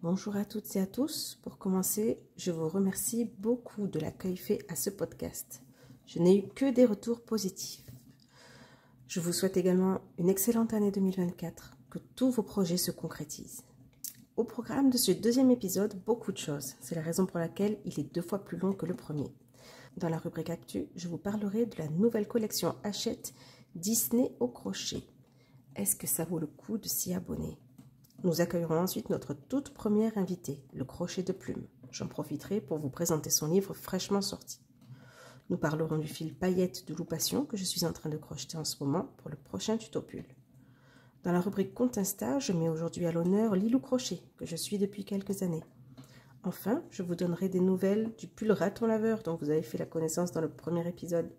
Bonjour à toutes et à tous. Pour commencer, je vous remercie beaucoup de l'accueil fait à ce podcast. Je n'ai eu que des retours positifs. Je vous souhaite également une excellente année 2024, que tous vos projets se concrétisent. Au programme de ce deuxième épisode, beaucoup de choses. C'est la raison pour laquelle il est 2 fois plus long que le premier. Dans la rubrique Actu, je vous parlerai de la nouvelle collection Hachette Disney au crochet. Est-ce que ça vaut le coup de s'y abonner ? Nous accueillerons ensuite notre toute première invitée, le crochet de plumes. J'en profiterai pour vous présenter son livre fraîchement sorti. Nous parlerons du fil paillettes de Loupation que je suis en train de crocheter en ce moment pour le prochain tuto pull. Dans la rubrique Compte Insta, je mets aujourd'hui à l'honneur Lilou Crochet, que je suis depuis quelques années. Enfin, je vous donnerai des nouvelles du pull raton laveur dont vous avez fait la connaissance dans le premier épisode.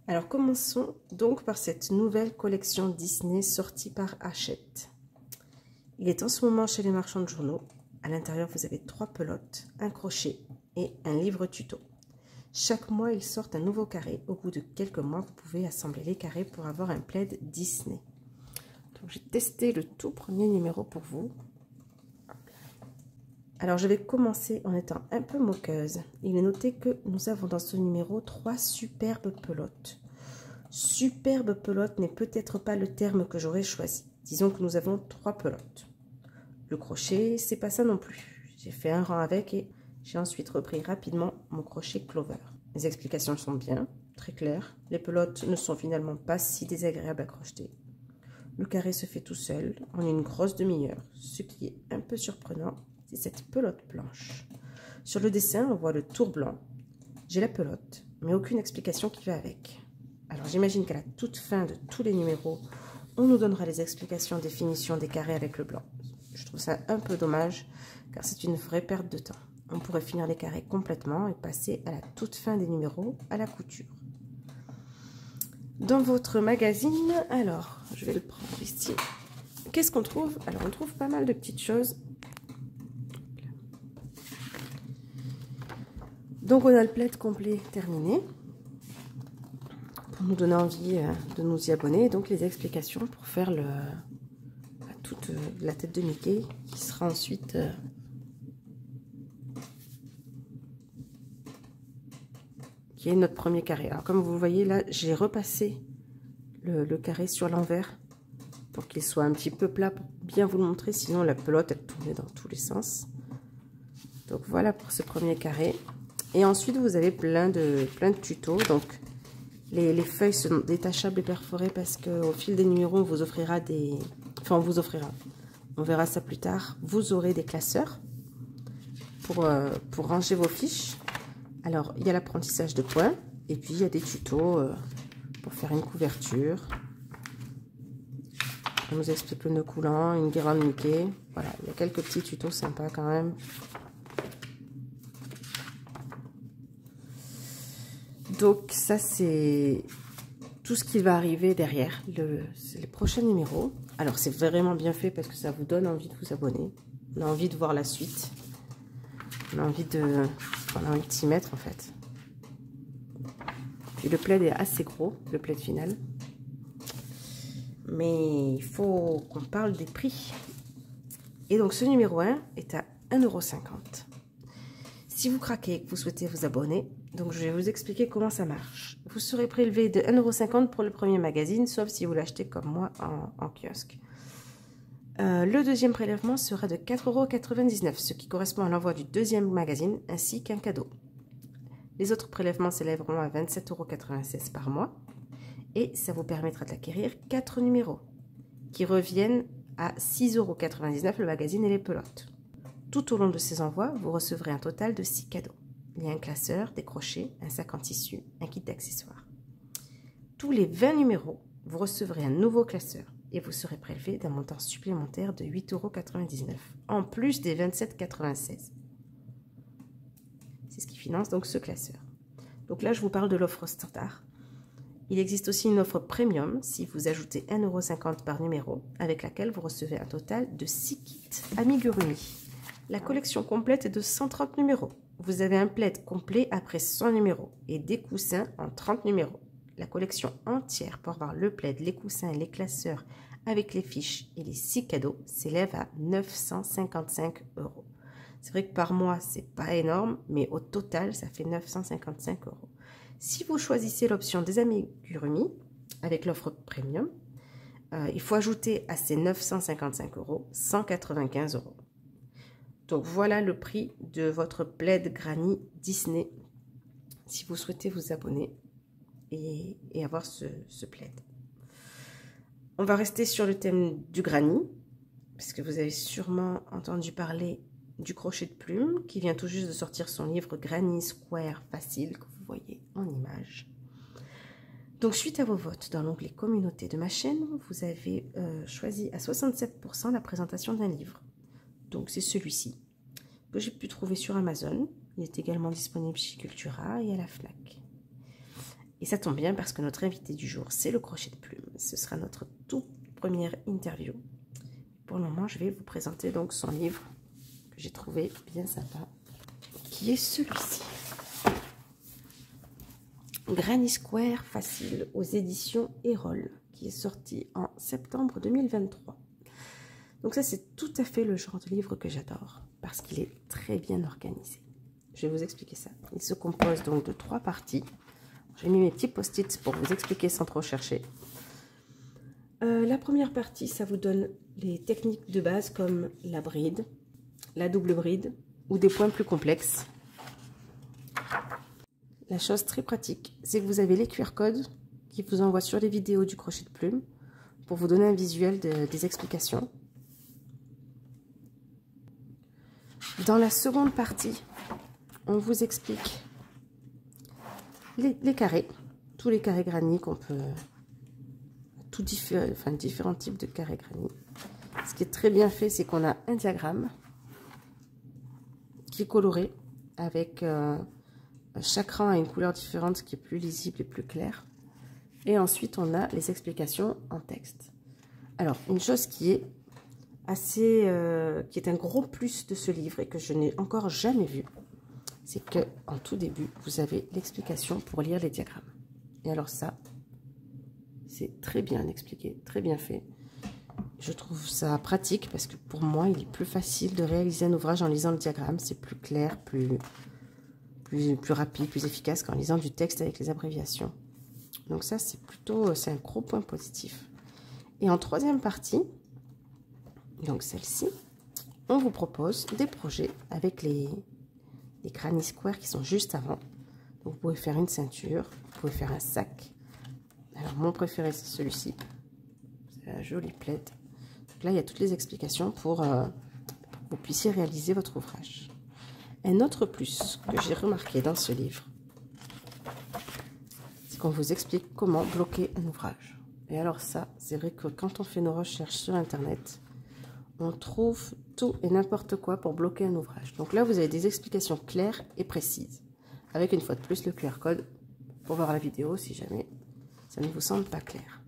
Alors commençons donc par cette nouvelle collection Disney sortie par Hachette. Il est en ce moment chez les marchands de journaux. À l'intérieur, vous avez 3 pelotes, un crochet et un livre tuto. Chaque mois, ils sortent un nouveau carré. Au bout de quelques mois, vous pouvez assembler les carrés pour avoir un plaid Disney. Donc, j'ai testé le tout premier numéro pour vous. Alors, je vais commencer en étant un peu moqueuse. Il est noté que nous avons dans ce numéro 3 superbes pelotes. Superbe pelote n'est peut-être pas le terme que j'aurais choisi. Disons que nous avons 3 pelotes. Le crochet, c'est pas ça non plus. J'ai fait un rang avec et j'ai ensuite repris rapidement mon crochet clover. Les explications sont bien, très claires. Les pelotes ne sont finalement pas si désagréables à crocheter. Le carré se fait tout seul en une grosse demi-heure. Ce qui est un peu surprenant, c'est cette pelote blanche. Sur le dessin, on voit le tour blanc. J'ai la pelote, mais aucune explication qui va avec. Alors j'imagine qu'à la toute fin de tous les numéros, on nous donnera les explications des finitions des carrés avec le blanc. Je trouve ça un peu dommage, car c'est une vraie perte de temps. On pourrait finir les carrés complètement et passer à la toute fin des numéros à la couture. Dans votre magazine, alors, je vais le prendre ici. Qu'est-ce qu'on trouve? Alors, on trouve pas mal de petites choses. Donc, on a le plaid complet terminé. Pour nous donner envie de nous y abonner. Donc, les explications pour faire toute la tête de Mickey qui sera ensuite qui est notre premier carré. Alors comme vous le voyez là, j'ai repassé le carré sur l'envers pour qu'il soit un petit peu plat pour bien vous le montrer, sinon la pelote elle tournait dans tous les sens. Donc voilà pour ce premier carré. Et ensuite vous avez plein de tutos. Donc les feuilles sont détachables et perforées parce qu'au fil des numéros on vous offrira des... Enfin, on vous offrira. On verra ça plus tard. Vous aurez des classeurs pour ranger vos fiches. Alors, il y a l'apprentissage de points. Et puis, il y a des tutos pour faire une couverture. On nous explique le nœud coulant, une guirlande Mickey. Voilà, il y a quelques petits tutos sympas quand même. Donc, ça, c'est tout ce qui va arriver derrière. C'est les prochains numéros. Alors, c'est vraiment bien fait parce que ça vous donne envie de vous abonner. On a envie de voir la suite. On a envie de s'y mettre, en fait. Puis, le plaid est assez gros, le plaid final. Mais il faut qu'on parle des prix. Et donc, ce numéro 1 est à 1,50 €. Si vous craquez et que vous souhaitez vous abonner, donc je vais vous expliquer comment ça marche. Vous serez prélevé de 1,50 € pour le premier magazine, sauf si vous l'achetez comme moi en kiosque. Le deuxième prélèvement sera de 4,99 €, ce qui correspond à l'envoi du deuxième magazine ainsi qu'un cadeau. Les autres prélèvements s'élèveront à 27,96 € par mois et ça vous permettra d'acquérir 4 numéros qui reviennent à 6,99 € le magazine et les pelotes. Tout au long de ces envois, vous recevrez un total de 6 cadeaux. Il y a un classeur, des crochets, un sac en tissu, un kit d'accessoires. Tous les 20 numéros, vous recevrez un nouveau classeur et vous serez prélevé d'un montant supplémentaire de 8,99 € en plus des 27,96 €. C'est ce qui finance donc ce classeur. Donc là, je vous parle de l'offre standard. Il existe aussi une offre premium si vous ajoutez 1,50 € par numéro, avec laquelle vous recevez un total de 6 kits amigurumi. La collection complète est de 130 numéros. Vous avez un plaid complet après 100 numéros et des coussins en 30 numéros. La collection entière pour avoir le plaid, les coussins et les classeurs avec les fiches et les 6 cadeaux s'élève à 955 €. C'est vrai que par mois, c'est pas énorme, mais au total, ça fait 955 €. Si vous choisissez l'option des amigurumis avec l'offre premium, il faut ajouter à ces 955 € 195 €. Donc voilà le prix de votre plaid Granny Disney si vous souhaitez vous abonner et avoir ce plaid. On va rester sur le thème du Granny, parce que vous avez sûrement entendu parler du crochet de plume qui vient tout juste de sortir son livre Granny Square Facile que vous voyez en image. Donc suite à vos votes dans l'onglet communauté de ma chaîne, vous avez choisi à 67% la présentation d'un livre. Donc c'est celui-ci que j'ai pu trouver sur Amazon. Il est également disponible chez Cultura et à la Fnac. Et ça tombe bien parce que notre invité du jour, c'est le crochet de plume. Ce sera notre toute première interview. Pour le moment, je vais vous présenter donc son livre que j'ai trouvé bien sympa, qui est celui-ci. Granny Square Facile aux éditions Erol, qui est sorti en septembre 2023. Donc ça, c'est tout à fait le genre de livre que j'adore, parce qu'il est très bien organisé. Je vais vous expliquer ça. Il se compose donc de 3 parties. J'ai mis mes petits post-it pour vous expliquer sans trop chercher. La première partie, ça vous donne les techniques de base comme la bride, la double bride ou des points plus complexes. La chose très pratique, c'est que vous avez les QR codes qui vous envoient sur les vidéos du crochet de plume pour vous donner un visuel des explications. Dans la seconde partie, on vous explique les carrés, tous les carrés Granny qu'on peut, différents types de carrés Granny. Ce qui est très bien fait, c'est qu'on a un diagramme qui est coloré avec chaque rang a une couleur différente, ce qui est plus lisible et plus clair. Et ensuite, on a les explications en texte. Alors, une chose qui est qui est un gros plus de ce livre et que je n'ai encore jamais vu, c'est que en tout début, vous avez l'explication pour lire les diagrammes. Et alors ça, c'est très bien expliqué, très bien fait. Je trouve ça pratique parce que pour moi, il est plus facile de réaliser un ouvrage en lisant le diagramme. C'est plus clair, plus rapide, plus efficace qu'en lisant du texte avec les abréviations. Donc ça, c'est un gros point positif. Et en troisième partie, donc celle-ci, on vous propose des projets avec les Granny Square qui sont juste avant. Donc vous pouvez faire une ceinture, vous pouvez faire un sac. Alors mon préféré c'est celui-ci, c'est la jolie plaid. Donc là il y a toutes les explications pour que vous puissiez réaliser votre ouvrage. Un autre plus que j'ai remarqué dans ce livre, c'est qu'on vous explique comment bloquer un ouvrage. Et alors ça, c'est vrai que quand on fait nos recherches sur internet, on trouve tout et n'importe quoi pour bloquer un ouvrage. Donc là, vous avez des explications claires et précises. Avec une fois de plus le QR code pour voir la vidéo si jamais ça ne vous semble pas clair.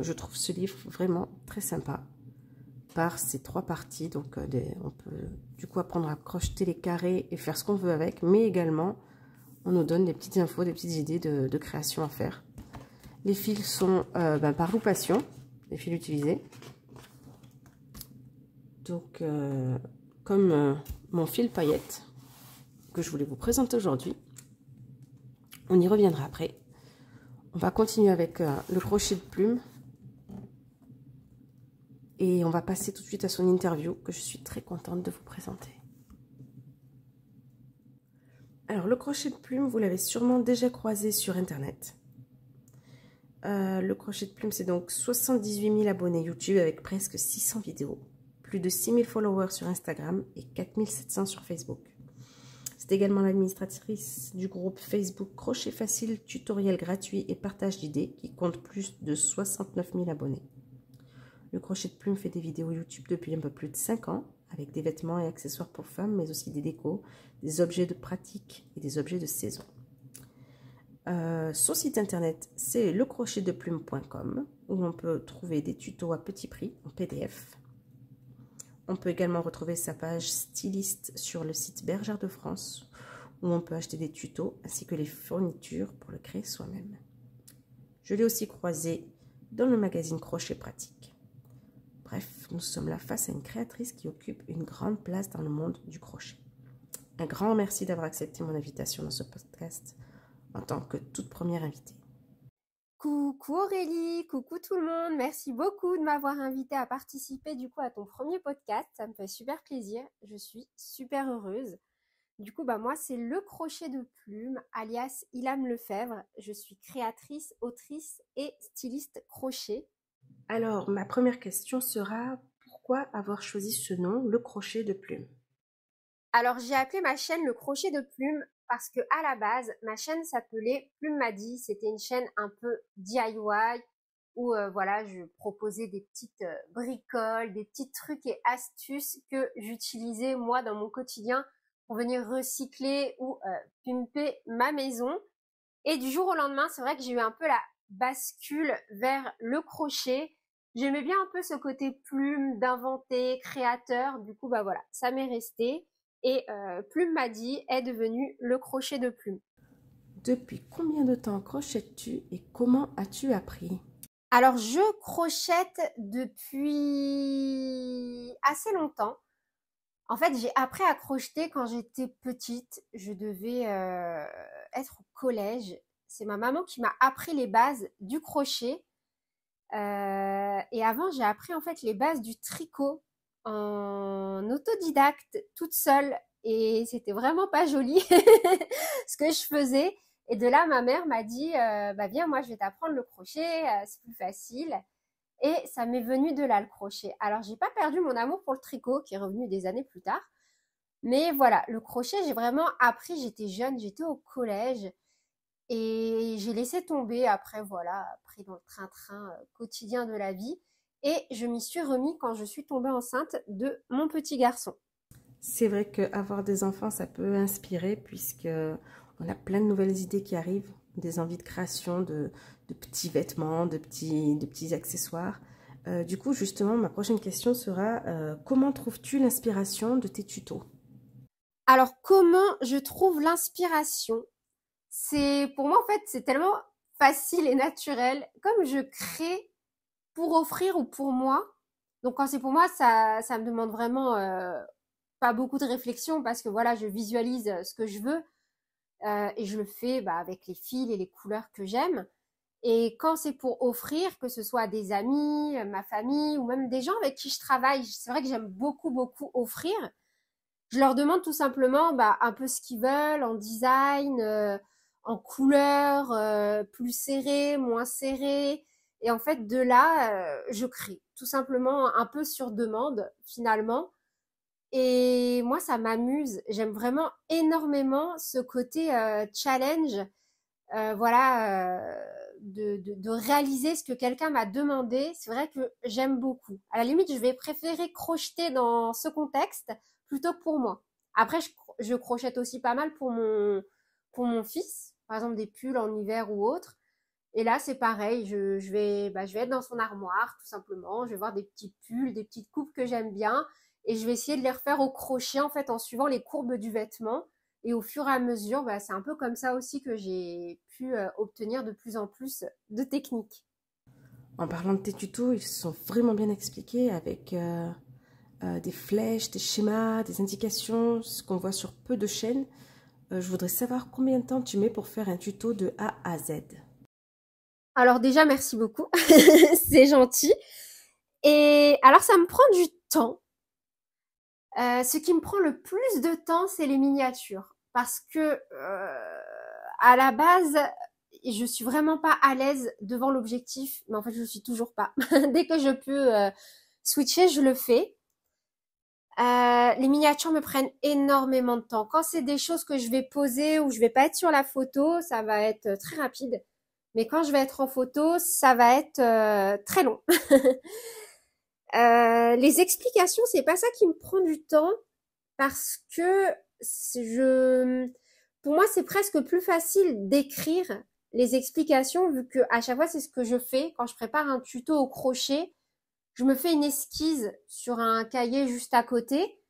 Je trouve ce livre vraiment très sympa par ces 3 parties. Donc on peut du coup apprendre à crocheter les carrés et faire ce qu'on veut avec. Mais également, on nous donne des petites infos, des petites idées de création à faire. Les fils sont par loupation, les fils utilisés. Donc, comme mon fil paillette que je voulais vous présenter aujourd'hui, on y reviendra après. On va continuer avec le crochet de plume et on va passer tout de suite à son interview que je suis très contente de vous présenter. Alors, le crochet de plume, vous l'avez sûrement déjà croisé sur internet. Le crochet de plume, c'est donc 78 000 abonnés YouTube avec presque 600 vidéos. Plus de 6 000 followers sur Instagram et 4 700 sur Facebook. C'est également l'administratrice du groupe Facebook Crochet Facile, tutoriel gratuit et partage d'idées qui compte plus de 69 000 abonnés. Le crochet de plume fait des vidéos YouTube depuis un peu plus de 5 ans avec des vêtements et accessoires pour femmes, mais aussi des décos, des objets de pratique et des objets de saison. Son site internet, c'est lecrochetdeplume.com où on peut trouver des tutos à petit prix en PDF. On peut également retrouver sa page styliste sur le site Bergère de France où on peut acheter des tutos ainsi que les fournitures pour le créer soi-même. Je l'ai aussi croisé dans le magazine Crochet Pratique. Bref, nous sommes là face à une créatrice qui occupe une grande place dans le monde du crochet. Un grand merci d'avoir accepté mon invitation dans ce podcast en tant que toute première invitée. Coucou Aurélie, coucou tout le monde, merci beaucoup de m'avoir invitée à participer du coup à ton premier podcast, ça me fait super plaisir, je suis super heureuse. Du coup, moi c'est Le Crochet de Plume, alias Ilham Lefebvre, je suis créatrice, autrice et styliste crochet. Alors, ma première question sera, pourquoi avoir choisi ce nom, Le Crochet de Plume? Alors j'ai appelé ma chaîne Le Crochet de Plume parce que à la base, ma chaîne s'appelait Plume m'a dit, c'était une chaîne un peu DIY où voilà, je proposais des petites bricoles, des petits trucs et astuces que j'utilisais moi dans mon quotidien pour venir recycler ou pimper ma maison. Et du jour au lendemain, c'est vrai que j'ai eu un peu la bascule vers le crochet. J'aimais bien un peu ce côté plume, d'inventer, créateur. Du coup, voilà, ça m'est resté. Et Plume m'a dit est devenu Le Crochet de Plume. Depuis combien de temps crochettes-tu et comment as-tu appris? Alors, je crochette depuis assez longtemps. En fait, j'ai appris à crocheter quand j'étais petite. Je devais être au collège. C'est ma maman qui m'a appris les bases du crochet. Et avant, j'ai appris en fait les bases du tricot en autodidacte, toute seule. Et c'était vraiment pas joli ce que je faisais. Et de là, ma mère m'a dit, viens, moi, je vais t'apprendre le crochet, c'est plus facile. Et ça m'est venu de là, le crochet. Alors, j'ai pas perdu mon amour pour le tricot, qui est revenu des années plus tard. Mais voilà, le crochet, j'ai vraiment appris, j'étais jeune, j'étais au collège. Et j'ai laissé tomber après, voilà, pris dans le train-train quotidien de la vie. Et je m'y suis remis quand je suis tombée enceinte de mon petit garçon. C'est vrai qu'avoir des enfants, ça peut inspirer puisque on a plein de nouvelles idées qui arrivent, des envies de création, de petits vêtements, de petits accessoires. Du coup, justement, ma prochaine question sera comment trouves-tu l'inspiration de tes tutos? Alors, comment je trouve l'inspiration? Pour moi, en fait, c'est tellement facile et naturel. Comme je crée pour offrir ou pour moi. Donc, quand c'est pour moi, ça me demande vraiment pas beaucoup de réflexion parce que voilà, je visualise ce que je veux et je le fais avec les fils et les couleurs que j'aime. Et quand c'est pour offrir, que ce soit à des amis, ma famille ou même des gens avec qui je travaille, c'est vrai que j'aime beaucoup, beaucoup offrir. Je leur demande tout simplement un peu ce qu'ils veulent en design, en couleur, plus serré, moins serré. Et en fait, de là, je crée tout simplement un peu sur demande finalement. Et moi, ça m'amuse. J'aime vraiment énormément ce côté challenge, voilà, de réaliser ce que quelqu'un m'a demandé. C'est vrai que j'aime beaucoup. À la limite, je vais préférer crocheter dans ce contexte plutôt que pour moi. Après, je crochette aussi pas mal pour mon fils, par exemple des pulls en hiver ou autre. Et là, c'est pareil, je vais être dans son armoire, tout simplement. Je vais voir des petits pulls, des petites coupes que j'aime bien. Et je vais essayer de les refaire au crochet, en fait, en suivant les courbes du vêtement. Et au fur et à mesure, c'est un peu comme ça aussi que j'ai pu obtenir de plus en plus de techniques. En parlant de tes tutos, ils sont vraiment bien expliqués avec des flèches, des schémas, des indications, ce qu'on voit sur peu de chaînes. Je voudrais savoir combien de temps tu mets pour faire un tuto de A à Z. Alors déjà, merci beaucoup. C'est gentil. Et alors, ça me prend du temps. Ce qui me prend le plus de temps, c'est les miniatures. Parce que, à la base, je suis vraiment pas à l'aise devant l'objectif. Mais en fait, je le suis toujours pas. Dès que je peux switcher, je le fais. Les miniatures me prennent énormément de temps. Quand c'est des choses que je vais poser ou je vais pas être sur la photo, ça va être très rapide. Mais quand je vais être en photo, ça va être très long. Les explications, c'est pas ça qui me prend du temps parce que pour moi, c'est presque plus facile d'écrire les explications vu que à chaque fois, c'est ce que je fais quand je prépare un tuto au crochet. Je me fais une esquisse sur un cahier juste à côté.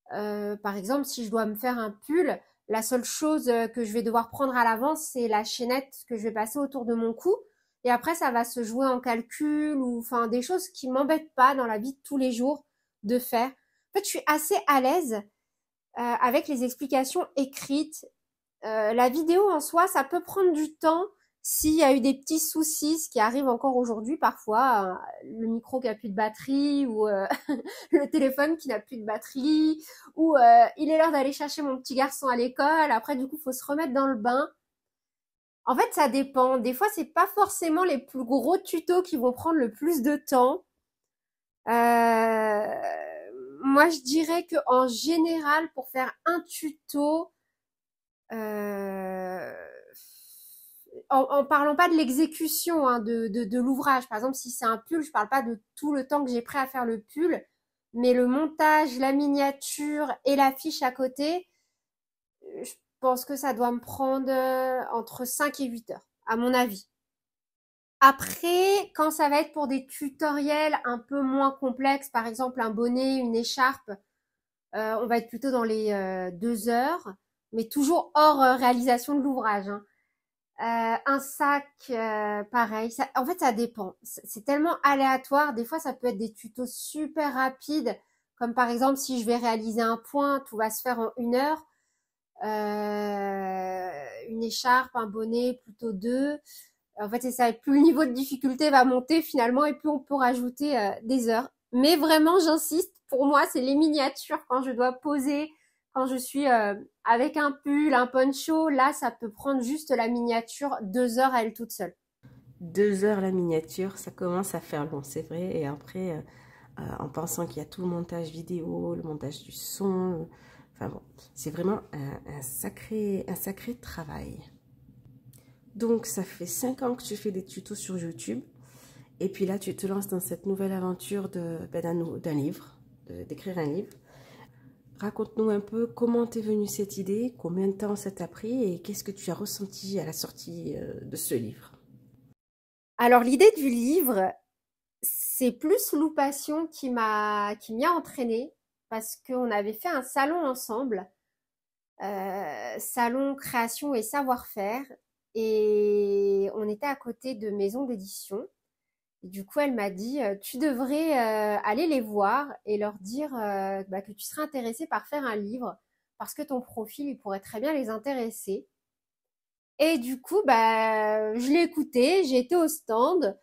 Par exemple, si je dois me faire un pull, la seule chose que je vais devoir prendre à l'avance, c'est la chaînette que je vais passer autour de mon cou. et après ça va se jouer en calcul ou enfin des choses qui m'embêtent pas dans la vie de tous les jours de faire. En fait, je suis assez à l'aise avec les explications écrites. La vidéo en soi, ça peut prendre du temps s'il y a eu des petits soucis, ce qui arrive encore aujourd'hui parfois, le micro qui a plus de batterie ou le téléphone qui n'a plus de batterie ou il est l'heure d'aller chercher mon petit garçon à l'école. Après, du coup, faut se remettre dans le bain. En fait, ça dépend. Des fois, c'est pas forcément les plus gros tutos qui vont prendre le plus de temps. Moi, je dirais que en général, pour faire un tuto, euh, en parlant pas de l'exécution hein, de l'ouvrage. Par exemple, si c'est un pull, je parle pas de tout le temps que j'ai pris à faire le pull, mais le montage, la miniature et l'affiche à côté, je pense que ça doit me prendre entre 5 et 8 heures, à mon avis. Après, quand ça va être pour des tutoriels un peu moins complexes, par exemple un bonnet, une écharpe, on va être plutôt dans les 2 heures, mais toujours hors réalisation de l'ouvrage. Hein. Un sac, pareil. Ça, en fait, ça dépend. C'est tellement aléatoire. Des fois, ça peut être des tutos super rapides, comme par exemple si je vais réaliser un point, tout va se faire en 1 heure. Une écharpe, un bonnet, plutôt 2. En fait, c'est ça. Plus le niveau de difficulté va monter finalement, et plus on peut rajouter des heures. Mais vraiment, j'insiste. Pour moi, c'est les miniatures quand je dois poser, quand je suis avec un pull, un poncho. Là, ça peut prendre juste la miniature 2 heures à elle toute seule. 2 heures la miniature, ça commence à faire long, c'est vrai. Et après, en pensant qu'il y a tout le montage vidéo, le montage du son, enfin bon, c'est vraiment un sacré travail. Donc, ça fait 5 ans que tu fais des tutos sur YouTube. Et puis là, tu te lances dans cette nouvelle aventure d'un livre, d'écrire un livre. Raconte-nous un peu comment t'es venue cette idée, combien de temps ça t'a pris et qu'est-ce que tu as ressenti à la sortie de ce livre. Alors, l'idée du livre, c'est plus Loupation qui m'y a entraînée parce qu'on avait fait un salon ensemble, salon création et savoir-faire, et on était à côté de maisons d'édition. Et du coup, elle m'a dit, tu devrais aller les voir et leur dire bah, que tu serais intéressée par faire un livre parce que ton profil, il pourrait très bien les intéresser. Et du coup, bah, je l'ai écouté, j'ai été au stand,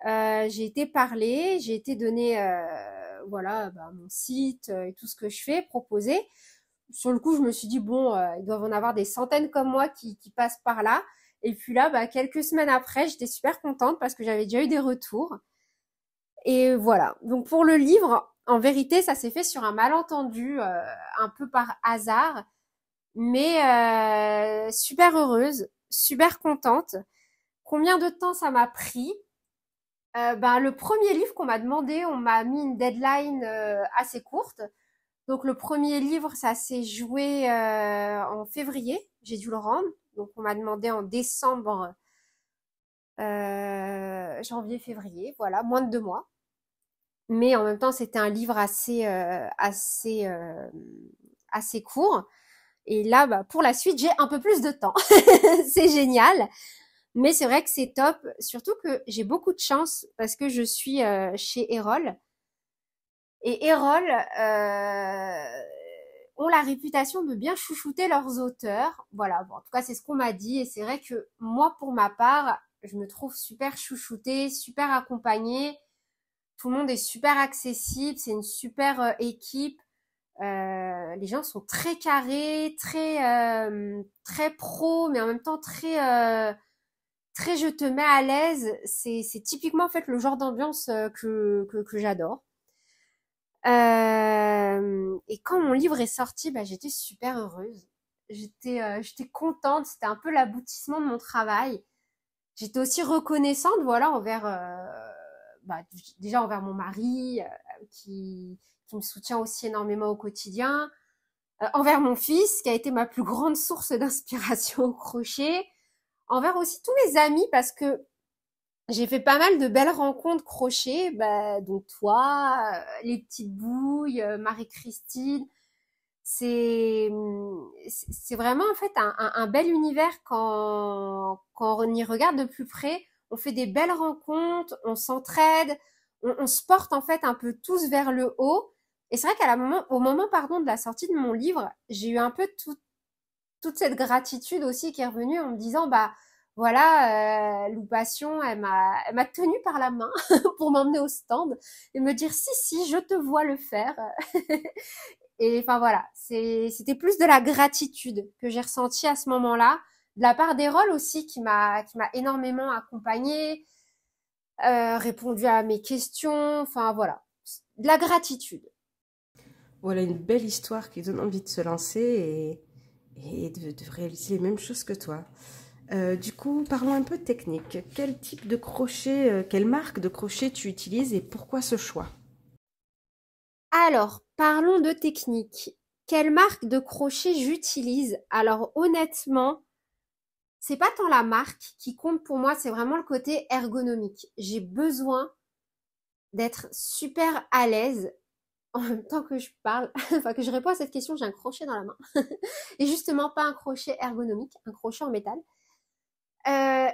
j'ai été parler, j'ai été donner voilà, bah, mon site et tout ce que je fais, proposer. Sur le coup, je me suis dit, bon, ils doivent en avoir des centaines comme moi qui passent par là. Et puis là, bah, quelques semaines après, j'étais super contente parce que j'avais déjà eu des retours. Et voilà. Donc pour le livre, en vérité, ça s'est fait sur un malentendu, un peu par hasard, mais super heureuse, super contente. Combien de temps ça m'a pris? Ben, le premier livre qu'on m'a demandé, on m'a mis une deadline assez courte. Donc le premier livre, ça s'est joué en février. J'ai dû le rendre. Donc on m'a demandé en décembre, janvier, février. Voilà, moins de 2 mois. Mais en même temps, c'était un livre assez court. Et là, bah, pour la suite, j'ai un peu plus de temps. C'est génial. Mais c'est vrai que c'est top. Surtout que j'ai beaucoup de chance parce que je suis chez Erol. Et Erol ont la réputation de bien chouchouter leurs auteurs. Voilà, bon, en tout cas, c'est ce qu'on m'a dit. Et c'est vrai que moi, pour ma part, je me trouve super chouchoutée, super accompagnée. Tout le monde est super accessible, c'est une super équipe. Les gens sont très carrés, très pro, mais en même temps très je te mets à l'aise. C'est typiquement en fait le genre d'ambiance que j'adore. Et quand mon livre est sorti, bah, j'étais super heureuse. J'étais contente. C'était un peu l'aboutissement de mon travail. J'étais aussi reconnaissante, voilà, envers bah, déjà envers mon mari qui me soutient aussi énormément au quotidien, envers mon fils qui a été ma plus grande source d'inspiration au crochet, envers aussi tous mes amis parce que j'ai fait pas mal de belles rencontres crochet, bah, donc toi, les petites bouilles, Marie-Christine. C'est vraiment en fait un bel univers quand on y regarde de plus près. on fait des belles rencontres, on s'entraide, on se porte en fait un peu tous vers le haut. Et c'est vrai au moment pardon, de la sortie de mon livre, j'ai eu un peu toute cette gratitude aussi qui est revenue en me disant, bah voilà, Loupation, elle m'a tenue par la main pour m'emmener au stand et me dire, si, je te vois le faire. Et enfin voilà, c'était plus de la gratitude que j'ai ressentie à ce moment-là, de la part d'Erol aussi qui m'a énormément accompagnée, répondu à mes questions, enfin voilà, de la gratitude. Voilà une belle histoire qui donne envie de se lancer et de réaliser les mêmes choses que toi. Du coup, parlons un peu technique. Quel type de crochet, quelle marque de crochet tu utilises et pourquoi ce choix? Alors, parlons de technique. Quelle marque de crochet j'utilise? Alors honnêtement, c'est pas tant la marque qui compte pour moi, c'est vraiment le côté ergonomique. J'ai besoin d'être super à l'aise en même temps que je parle, enfin que je réponds à cette question, j'ai un crochet dans la main. Et justement, pas un crochet ergonomique, un crochet en métal.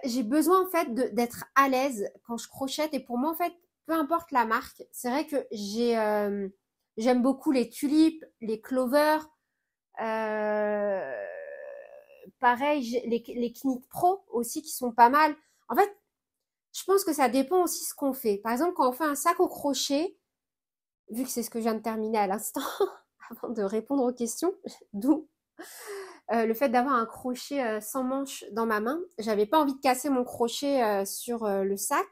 J'ai besoin en fait d'être à l'aise quand je crochette. Et pour moi, en fait, peu importe la marque, c'est vrai que j'aime beaucoup les tulipes, les clovers. Euh, Pareil, les Knit Pro aussi qui sont pas mal. En fait, je pense que ça dépend aussi ce qu'on fait. Par exemple, quand on fait un sac au crochet, vu que c'est ce que je viens de terminer à l'instant, avant de répondre aux questions, d'où le fait d'avoir un crochet sans manche dans ma main. J'avais pas envie de casser mon crochet sur le sac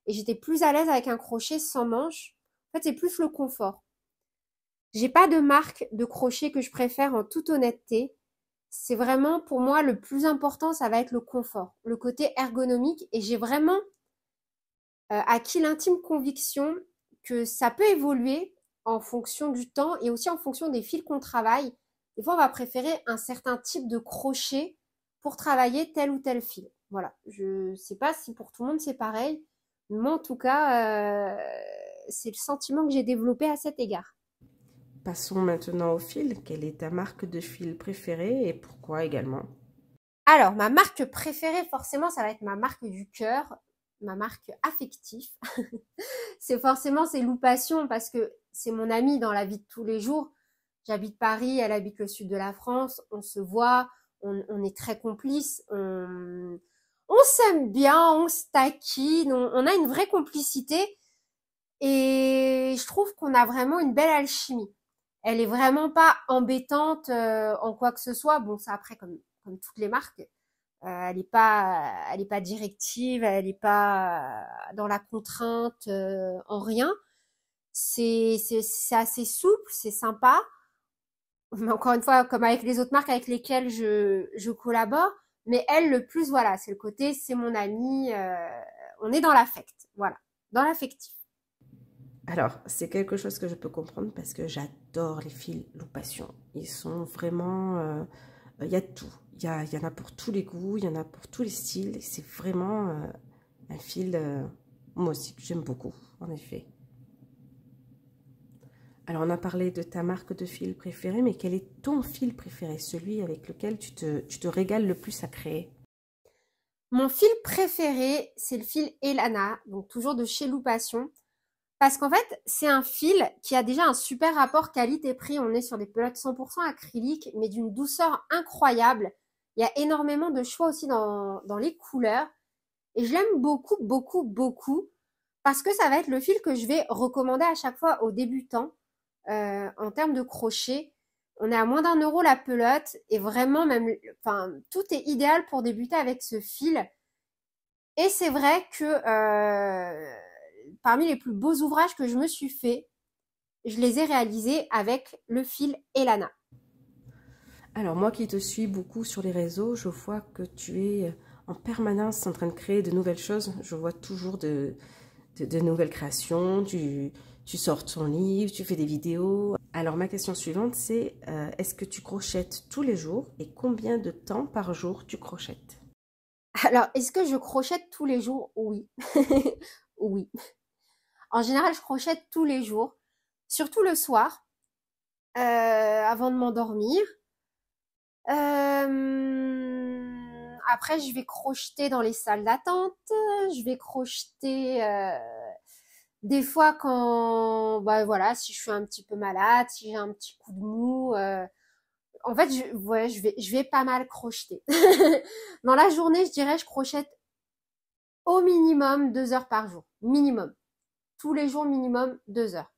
et j'étais plus à l'aise avec un crochet sans manche. En fait, c'est plus le confort. J'ai pas de marque de crochet que je préfère en toute honnêteté. C'est vraiment pour moi le plus important, ça va être le confort, le côté ergonomique et j'ai vraiment acquis l'intime conviction que ça peut évoluer en fonction du temps et aussi en fonction des fils qu'on travaille. Des fois, on va préférer un certain type de crochet pour travailler tel ou tel fil. Voilà. Je sais pas si pour tout le monde c'est pareil, mais moi en tout cas, c'est le sentiment que j'ai développé à cet égard. Passons maintenant au fil. Quelle est ta marque de fil préférée et pourquoi également? Alors, ma marque préférée, forcément, ça va être ma marque du cœur, ma marque affective. C'est Loupation parce que c'est mon amie dans la vie de tous les jours. J'habite Paris, elle habite le sud de la France, on se voit, on est très complices, on s'aime bien, on se taquine, on a une vraie complicité et je trouve qu'on a vraiment une belle alchimie. Elle est vraiment pas embêtante en quoi que ce soit. Bon, ça après comme toutes les marques, elle est pas directive, elle est pas dans la contrainte en rien. C'est assez souple, c'est sympa. Mais encore une fois, comme avec les autres marques avec lesquelles je collabore. Mais elle, le plus, voilà, c'est le côté, c'est mon ami, on est dans l'affect, voilà, dans l'affectif. Alors, c'est quelque chose que je peux comprendre parce que j'adore les fils Loupation. Ils sont vraiment... il y a de tout. Il y en a pour tous les goûts, il y en a pour tous les styles. C'est vraiment un fil, moi aussi, que j'aime beaucoup, en effet. Alors, on a parlé de ta marque de fil préférée, mais quel est ton fil préféré, celui avec lequel tu te régales le plus à créer? Mon fil préféré, c'est le fil Elana, donc toujours de chez Loupation. Parce qu'en fait, c'est un fil qui a déjà un super rapport qualité-prix. On est sur des pelotes 100% acryliques, mais d'une douceur incroyable. Il y a énormément de choix aussi dans les couleurs. Et je l'aime beaucoup, beaucoup, beaucoup. Parce que ça va être le fil que je vais recommander à chaque fois aux débutants en termes de crochet. On est à moins d'1 € la pelote. Et vraiment, même, enfin, tout est idéal pour débuter avec ce fil. Et c'est vrai que parmi les plus beaux ouvrages que je me suis fait, je les ai réalisés avec le fil Elana. Alors, moi qui te suis beaucoup sur les réseaux, je vois que tu es en permanence en train de créer de nouvelles choses. Je vois toujours de nouvelles créations, tu sors ton livre, tu fais des vidéos. Alors ma question suivante c'est, est-ce que tu crochettes tous les jours et combien de temps par jour tu crochettes? Alors, est-ce que je crochette tous les jours? Oui. Oui. En général, je crochette tous les jours, surtout le soir, avant de m'endormir. après, je vais crocheter dans les salles d'attente. Je vais crocheter des fois quand, bah voilà, si je suis un petit peu malade, si j'ai un petit coup de mou. En fait, je vais pas mal crocheter. Dans la journée, je dirais, je crochette au minimum 2 heures par jour. Minimum. Tous les jours, minimum 2 heures.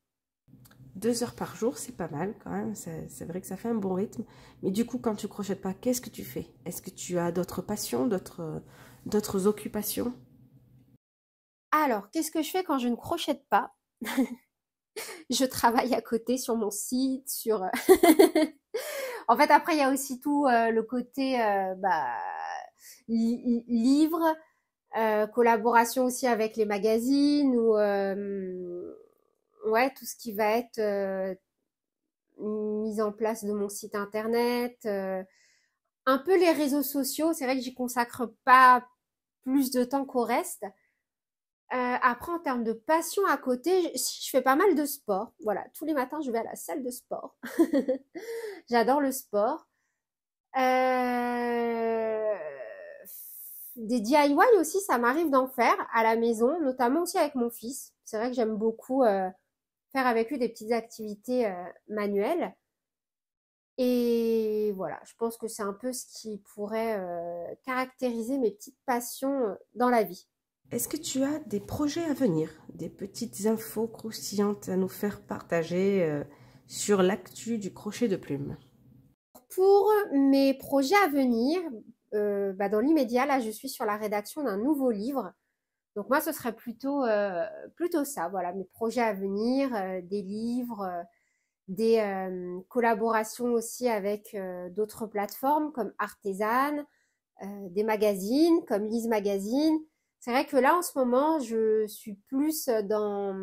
2 heures par jour, c'est pas mal quand même. C'est vrai que ça fait un bon rythme. Mais du coup, quand tu crochettes pas, qu'est-ce que tu fais? Est-ce que tu as d'autres passions, d'autres occupations? Alors, qu'est-ce que je fais quand je ne crochette pas? Je travaille à côté sur mon site, sur... En fait, après, il y a aussi tout le côté livre, collaboration aussi avec les magazines ou ouais, tout ce qui va être mise en place de mon site internet, un peu les réseaux sociaux. C'est vrai que j'y consacre pas plus de temps qu'au reste. Après, en termes de passion à côté, je fais pas mal de sport. Voilà, tous les matins, je vais à la salle de sport. J'adore le sport. Des DIY aussi, ça m'arrive d'en faire à la maison, notamment aussi avec mon fils. C'est vrai que j'aime beaucoup faire avec lui des petites activités manuelles. Et voilà, je pense que c'est un peu ce qui pourrait caractériser mes petites passions dans la vie. Est-ce que tu as des projets à venir, des petites infos croustillantes à nous faire partager sur l'actu du crochet de plume? Pour mes projets à venir, dans l'immédiat, là, je suis sur la rédaction d'un nouveau livre. Donc moi, ce serait plutôt ça, voilà, mes projets à venir, des livres, des collaborations aussi avec d'autres plateformes comme Artezane, des magazines comme Lise Magazine. C'est vrai que là, en ce moment, je suis plus dans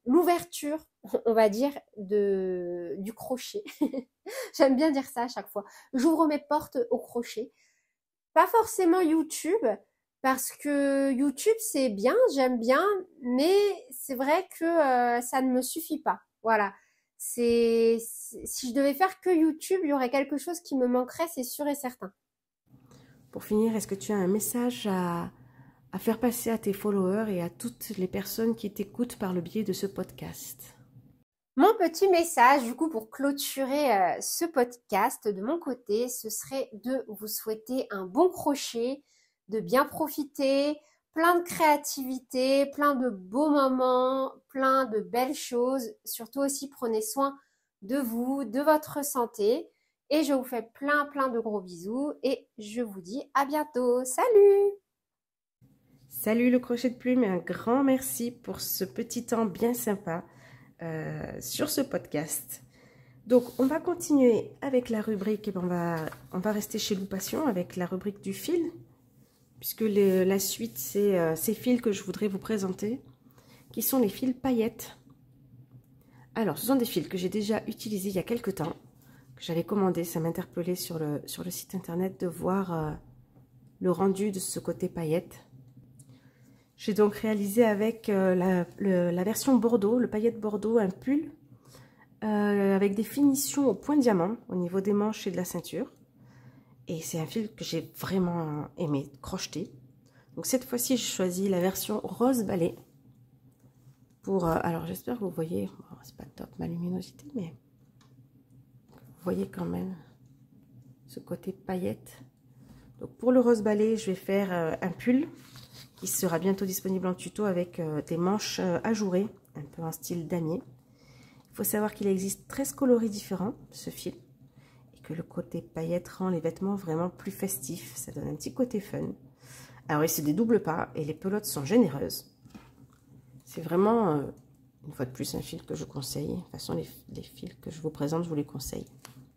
l'ouverture, on va dire, du crochet. J'aime bien dire ça à chaque fois. J'ouvre mes portes au crochet. Pas forcément YouTube, parce que YouTube, c'est bien, j'aime bien, mais c'est vrai que ça ne me suffit pas. Voilà. Si je devais faire que YouTube, il y aurait quelque chose qui me manquerait, c'est sûr et certain. Pour finir, est-ce que tu as un message à faire passer à tes followers et à toutes les personnes qui t'écoutent par le biais de ce podcast? Mon petit message, du coup, pour clôturer ce podcast de mon côté, ce serait de vous souhaiter un bon crochet, de bien profiter, plein de créativité, plein de beaux moments, plein de belles choses. Surtout aussi, prenez soin de vous, de votre santé. Et je vous fais plein de gros bisous et je vous dis à bientôt. Salut! Salut le crochet de plume et un grand merci pour ce petit temps bien sympa sur ce podcast. Donc on va continuer avec la rubrique, on va rester chez Lou Passion avec la rubrique du fil, puisque la suite c'est ces fils que je voudrais vous présenter, qui sont les fils paillettes. Alors ce sont des fils que j'ai déjà utilisés il y a quelques temps, que j'avais commandé, ça m'interpellait sur le site internet de voir le rendu de ce côté paillettes. J'ai donc réalisé avec la version Bordeaux, le paillette Bordeaux, un pull avec des finitions au point diamant au niveau des manches et de la ceinture. Et c'est un fil que j'ai vraiment aimé crocheter. Donc cette fois-ci, j'ai choisi la version rose balai. Alors j'espère que vous voyez, bon, c'est pas top ma luminosité, mais vous voyez quand même ce côté paillette. Donc pour le rose balai, je vais faire un pull qui sera bientôt disponible en tuto avec des manches ajourées, un peu en style damier. Il faut savoir qu'il existe 13 coloris différents, ce fil, et que le côté paillette rend les vêtements vraiment plus festifs. Ça donne un petit côté fun. Alors, il se dédouble pas et les pelotes sont généreuses. C'est vraiment, une fois de plus, un fil que je conseille. De toute façon, les fils que je vous présente, je vous les conseille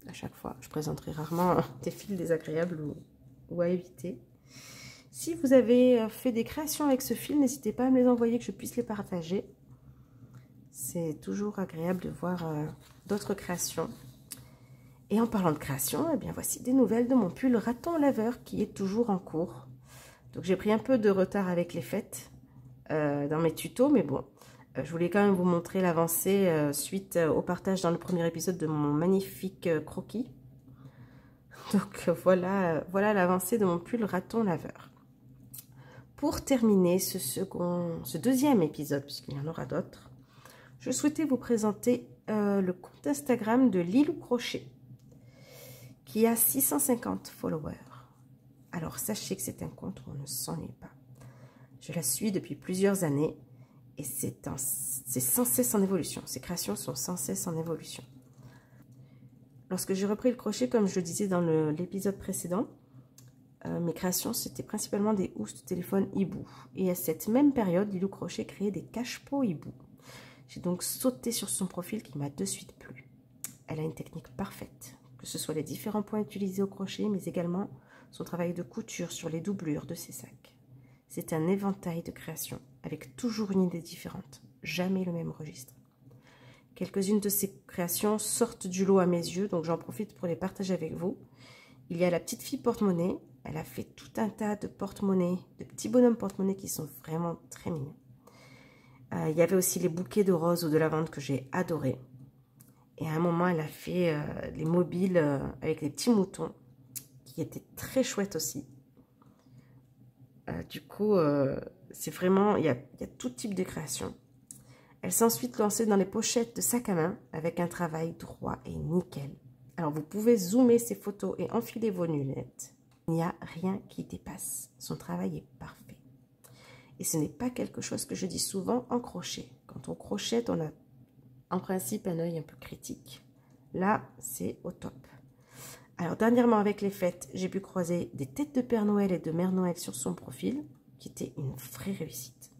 à chaque fois. Je présenterai rarement des fils désagréables ou à éviter. Si vous avez fait des créations avec ce fil, n'hésitez pas à me les envoyer, que je puisse les partager. C'est toujours agréable de voir d'autres créations. Et en parlant de création, eh bien voici des nouvelles de mon pull raton laveur qui est toujours en cours. Donc j'ai pris un peu de retard avec les fêtes dans mes tutos, mais bon, je voulais quand même vous montrer l'avancée suite au partage dans le premier épisode de mon magnifique croquis. Donc voilà l'avancée de mon pull raton laveur. Pour terminer ce deuxième épisode, puisqu'il y en aura d'autres, je souhaitais vous présenter le compte Instagram de Lilou Crochet, qui a 650 followers. Alors sachez que c'est un compte où on ne s'ennuie pas. Je la suis depuis plusieurs années et c'est sans cesse en évolution. Ses créations sont sans cesse en évolution. Lorsque j'ai repris le crochet, comme je le disais dans l'épisode précédent, mes créations, c'était principalement des housses de téléphone hibou. Et à cette même période, Lilou Crochet créait des cache-pots hibou. J'ai donc sauté sur son profil qui m'a de suite plu. Elle a une technique parfaite, que ce soit les différents points utilisés au crochet, mais également son travail de couture sur les doublures de ses sacs. C'est un éventail de créations, avec toujours une idée différente, jamais le même registre. Quelques-unes de ces créations sortent du lot à mes yeux, donc j'en profite pour les partager avec vous. Il y a la petite fille porte-monnaie. Elle a fait tout un tas de porte-monnaie, de petits bonhommes porte-monnaie qui sont vraiment très mignons. Il y avait aussi les bouquets de roses ou de lavande que j'ai adorés. Et à un moment, elle a fait les mobiles avec les petits moutons, qui étaient très chouettes aussi. Du coup, c'est vraiment, il y a tout type de création. Elle s'est ensuite lancée dans les pochettes de sac à main avec un travail droit et nickel. Alors, vous pouvez zoomer ces photos et enfiler vos lunettes. Il n'y a rien qui dépasse. Son travail est parfait. Et ce n'est pas quelque chose que je dis souvent en crochet. Quand on crochette, on a en principe un œil un peu critique. Là, c'est au top. Alors, dernièrement, avec les fêtes, j'ai pu croiser des têtes de Père Noël et de Mère Noël sur son profil, qui était une vraie réussite.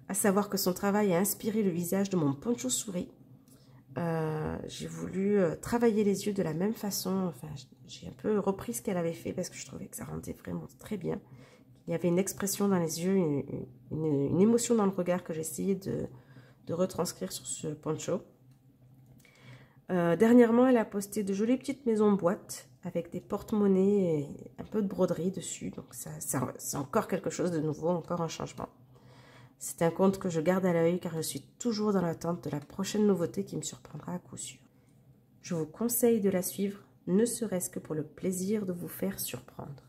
À savoir que son travail a inspiré le visage de mon poncho souris. J'ai voulu travailler les yeux de la même façon. Enfin, j'ai un peu repris ce qu'elle avait fait parce que je trouvais que ça rendait vraiment très bien. Il y avait une expression dans les yeux, une émotion dans le regard que j'essayais de retranscrire sur ce poncho. Dernièrement, elle a posté de jolies petites maisons boîtes avec des porte-monnaies et un peu de broderie dessus. Donc c'est encore quelque chose de nouveau, encore un changement. C'est un compte que je garde à l'œil car je suis toujours dans l'attente de la prochaine nouveauté qui me surprendra à coup sûr. Je vous conseille de la suivre, ne serait-ce que pour le plaisir de vous faire surprendre.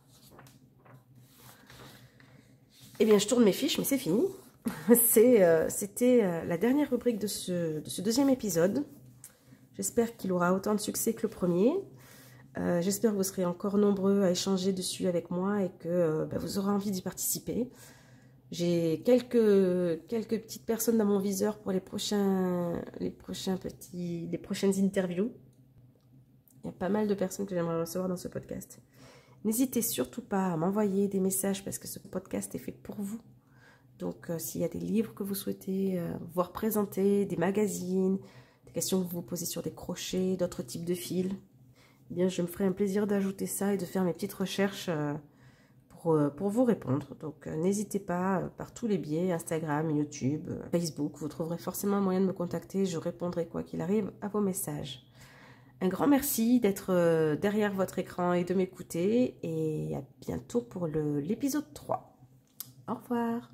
Eh bien, je tourne mes fiches, mais c'est fini. C'était la dernière rubrique de ce deuxième épisode. J'espère qu'il aura autant de succès que le premier. J'espère que vous serez encore nombreux à échanger dessus avec moi et que vous aurez envie d'y participer. J'ai quelques petites personnes dans mon viseur pour les prochaines interviews. Il y a pas mal de personnes que j'aimerais recevoir dans ce podcast. N'hésitez surtout pas à m'envoyer des messages parce que ce podcast est fait pour vous. Donc, s'il y a des livres que vous souhaitez voir présenter, des magazines, des questions que vous vous posez sur des crochets, d'autres types de fils, eh bien, je me ferai un plaisir d'ajouter ça et de faire mes petites recherches pour vous répondre. Donc, n'hésitez pas par tous les biais, Instagram, YouTube, Facebook, vous trouverez forcément un moyen de me contacter. Je répondrai quoi qu'il arrive à vos messages. Un grand merci d'être derrière votre écran et de m'écouter. Et à bientôt pour l'épisode 3. Au revoir.